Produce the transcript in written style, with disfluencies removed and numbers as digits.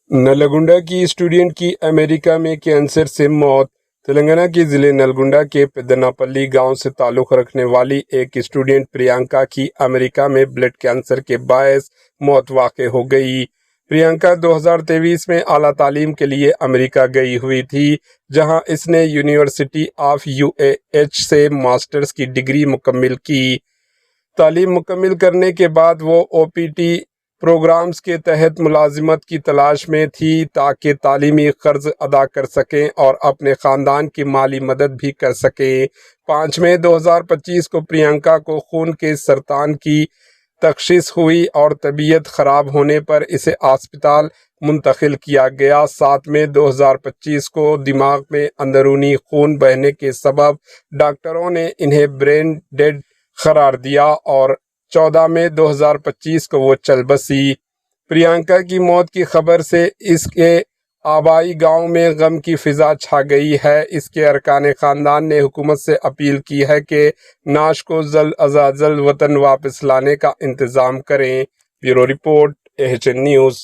نلگنڈا کی اسٹوڈنٹ کی امریکہ میں کینسر سے موت۔ تلنگانہ کے ضلع نلگنڈا کے پیدناپلی گاؤں سے تعلق رکھنے والی ایک اسٹوڈنٹ پرینکا کی امریکہ میں بلڈ کینسر کے باعث موت واقع ہو گئی۔ پرینکا 2023 میں اعلیٰ تعلیم کے لیے امریکہ گئی ہوئی تھی، جہاں اس نے یونیورسٹی آف UAH سے ماسٹرز کی ڈگری مکمل کی۔ تعلیم مکمل کرنے کے بعد وہ OPT پروگرامز کے تحت ملازمت کی تلاش میں تھی تاکہ تعلیمی قرض ادا کر سکیں اور اپنے خاندان کی مالی مدد بھی کر سکیں۔ 5 مئی 2025 کو پرینکا کو خون کے سرطان کی تشخیص ہوئی اور طبیعت خراب ہونے پر اسے اسپتال منتقل کیا گیا۔ 7 مئی 2025 کو دماغ میں اندرونی خون بہنے کے سبب ڈاکٹروں نے انہیں برین ڈیڈ قرار دیا اور 14 مئی 2025 کو وہ چل بسی۔ پرینکا کی موت کی خبر سے اس کے آبائی گاؤں میں غم کی فضا چھا گئی ہے۔ اس کے ارکان خاندان نے حکومت سے اپیل کی ہے کہ نعش کو جلد از جلد وطن واپس لانے کا انتظام کریں۔ Bureau report AHN news.